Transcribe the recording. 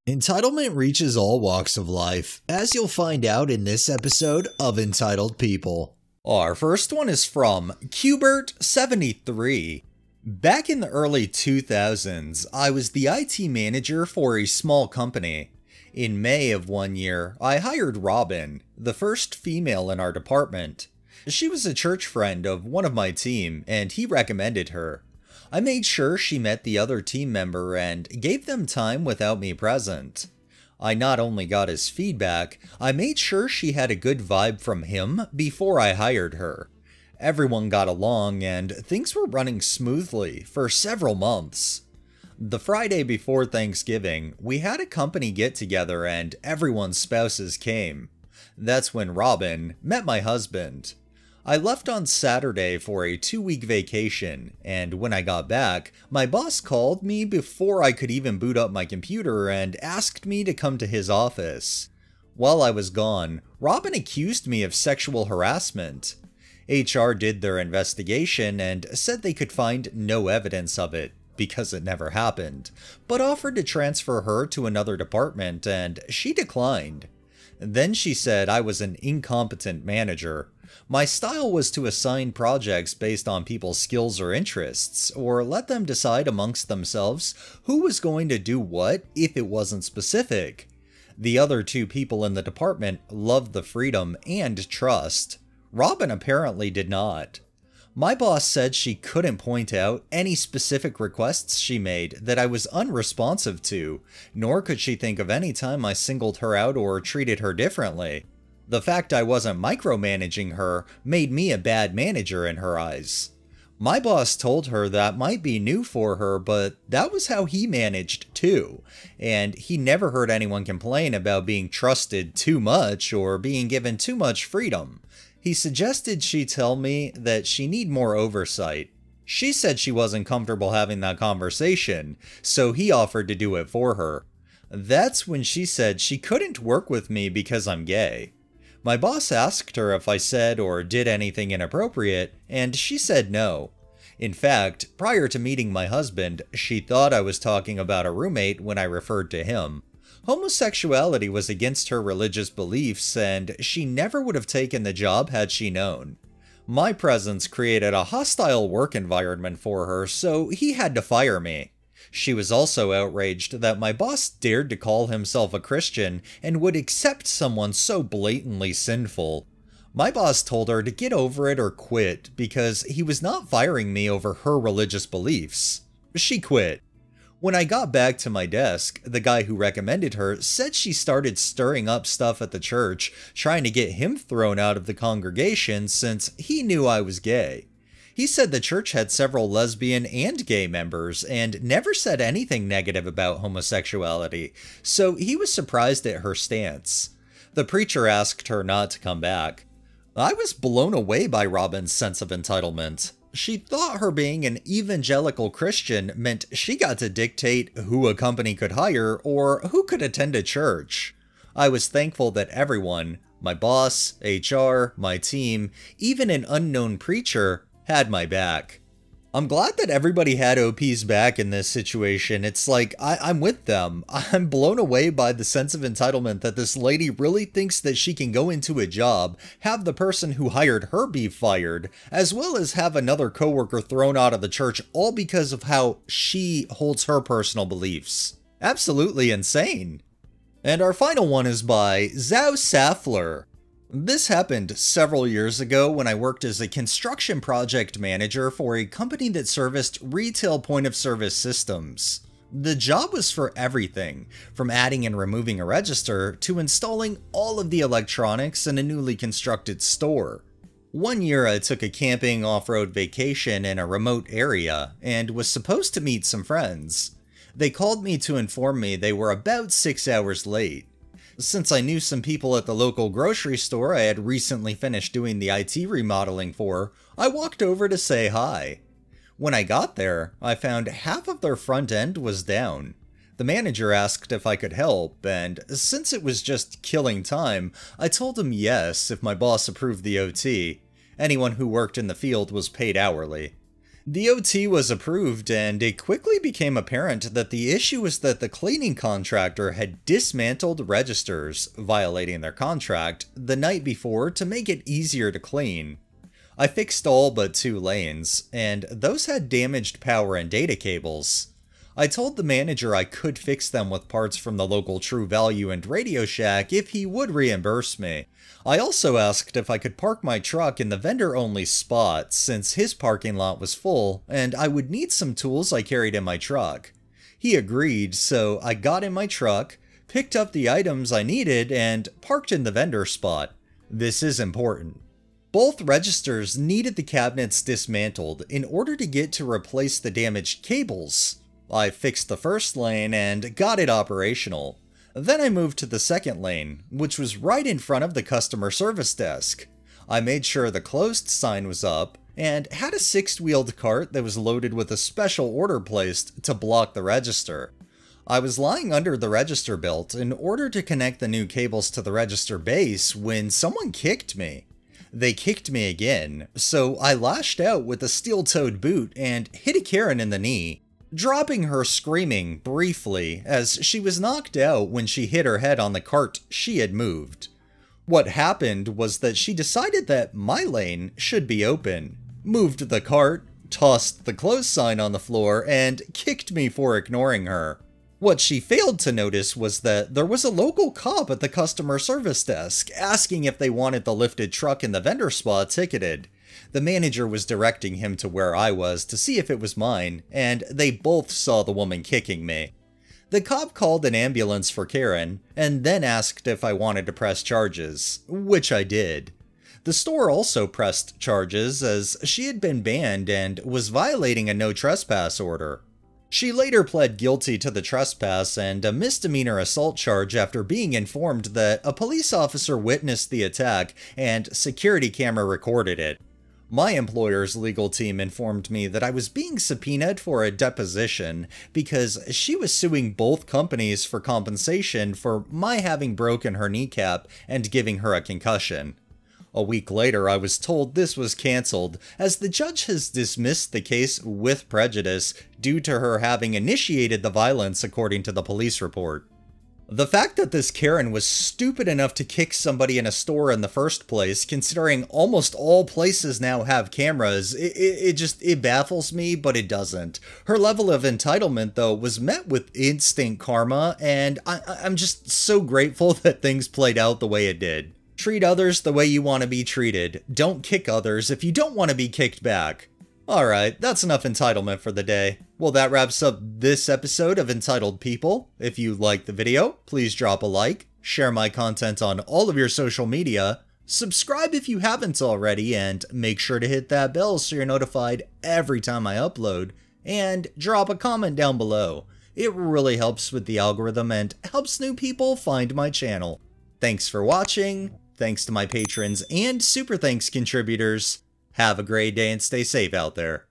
Entitlement reaches all walks of life, as you'll find out in this episode of Entitled People. Our first one is from Qbert73. Back in the early 2000s, I was the IT manager for a small company. In May of one year, I hired Robin, the first female in our department. She was a church friend of one of my team, and he recommended her. I made sure she met the other team member and gave them time without me present. I not only got his feedback, I made sure she had a good vibe from him before I hired her. Everyone got along and things were running smoothly for several months. The Friday before Thanksgiving, we had a company get-together and everyone's spouses came. That's when Robin met my husband. I left on Saturday for a 2-week vacation, and when I got back, my boss called me before I could even boot up my computer and asked me to come to his office. While I was gone, Robin accused me of sexual harassment. HR did their investigation and said they could find no evidence of it, because it never happened, but offered to transfer her to another department, and she declined. Then she said I was an incompetent manager. My style was to assign projects based on people's skills or interests, or let them decide amongst themselves who was going to do what if it wasn't specific. The other two people in the department loved the freedom and trust. Robin apparently did not. My boss said she couldn't point out any specific requests she made that I was unresponsive to, nor could she think of any time I singled her out or treated her differently. The fact I wasn't micromanaging her made me a bad manager in her eyes. My boss told her that might be new for her, but that was how he managed too, and he never heard anyone complain about being trusted too much or being given too much freedom. He suggested she tell me that she need more oversight. She said she wasn't comfortable having that conversation, so he offered to do it for her. That's when she said she couldn't work with me because I'm gay. My boss asked her if I said or did anything inappropriate, and she said no. In fact, prior to meeting my husband, she thought I was talking about a roommate when I referred to him. Homosexuality was against her religious beliefs, and she never would have taken the job had she known. My presence created a hostile work environment for her, so he had to fire me. She was also outraged that my boss dared to call himself a Christian and would accept someone so blatantly sinful. My boss told her to get over it or quit because he was not firing me over her religious beliefs. She quit. When I got back to my desk, the guy who recommended her said she started stirring up stuff at the church, trying to get him thrown out of the congregation since he knew I was gay. He said the church had several lesbian and gay members and never said anything negative about homosexuality, so he was surprised at her stance. The preacher asked her not to come back. I was blown away by Robin's sense of entitlement. She thought her being an evangelical Christian meant she got to dictate who a company could hire or who could attend a church. I was thankful that everyone, my boss, HR, my team, even an unknown preacher, had my back. I'm glad that everybody had OP's back in this situation. It's like, I'm with them. I'm blown away by the sense of entitlement that this lady really thinks that she can go into a job, have the person who hired her be fired, as well as have another coworker thrown out of the church, all because of how she holds her personal beliefs. Absolutely insane. And our final one is by Zhao Safler. This happened several years ago when I worked as a construction project manager for a company that serviced retail point-of-service systems. The job was for everything, from adding and removing a register to installing all of the electronics in a newly constructed store. One year I took a camping off-road vacation in a remote area and was supposed to meet some friends. They called me to inform me they were about 6 hours late. Since I knew some people at the local grocery store I had recently finished doing the IT remodeling for, I walked over to say hi. When I got there, I found half of their front end was down. The manager asked if I could help, and since it was just killing time, I told him yes if my boss approved the OT. Anyone who worked in the field was paid hourly. The OT was approved, and it quickly became apparent that the issue was that the cleaning contractor had dismantled registers, violating their contract, the night before to make it easier to clean. I fixed all but 2 lanes, and those had damaged power and data cables. I told the manager I could fix them with parts from the local True Value and Radio Shack if he would reimburse me. I also asked if I could park my truck in the vendor-only spot since his parking lot was full and I would need some tools I carried in my truck. He agreed, so I got in my truck, picked up the items I needed, and parked in the vendor spot. This is important. Both registers needed the cabinets dismantled in order to get to replace the damaged cables. I fixed the first lane and got it operational. Then I moved to the second lane, which was right in front of the customer service desk. I made sure the closed sign was up, and had a 6-wheeled cart that was loaded with a special order placed to block the register. I was lying under the register belt in order to connect the new cables to the register base when someone kicked me. They kicked me again, so I lashed out with a steel-toed boot and hit a Karen in the knee, dropping her screaming briefly as she was knocked out when she hit her head on the cart she had moved. What happened was that she decided that my lane should be open, moved the cart, tossed the close sign on the floor, and kicked me for ignoring her. What she failed to notice was that there was a local cop at the customer service desk asking if they wanted the lifted truck in the vendor spot ticketed. The manager was directing him to where I was to see if it was mine, and they both saw the woman kicking me. The cop called an ambulance for Karen, and then asked if I wanted to press charges, which I did. The store also pressed charges as she had been banned and was violating a no trespass order. She later pled guilty to the trespass and a misdemeanor assault charge after being informed that a police officer witnessed the attack and security camera recorded it. My employer's legal team informed me that I was being subpoenaed for a deposition because she was suing both companies for compensation for my having broken her kneecap and giving her a concussion. A week later, I was told this was cancelled, as the judge has dismissed the case with prejudice due to her having initiated the violence according to the police report. The fact that this Karen was stupid enough to kick somebody in a store in the first place, considering almost all places now have cameras, it baffles me, but it doesn't. Her level of entitlement, though, was met with instant karma, and I'm just so grateful that things played out the way it did. Treat others the way you want to be treated. Don't kick others if you don't want to be kicked back. Alright, that's enough entitlement for the day. Well, that wraps up this episode of Entitled People. If you liked the video, please drop a like, share my content on all of your social media, subscribe if you haven't already, and make sure to hit that bell so you're notified every time I upload, and drop a comment down below. It really helps with the algorithm and helps new people find my channel. Thanks for watching, thanks to my patrons and super thanks contributors. Have a great day and stay safe out there.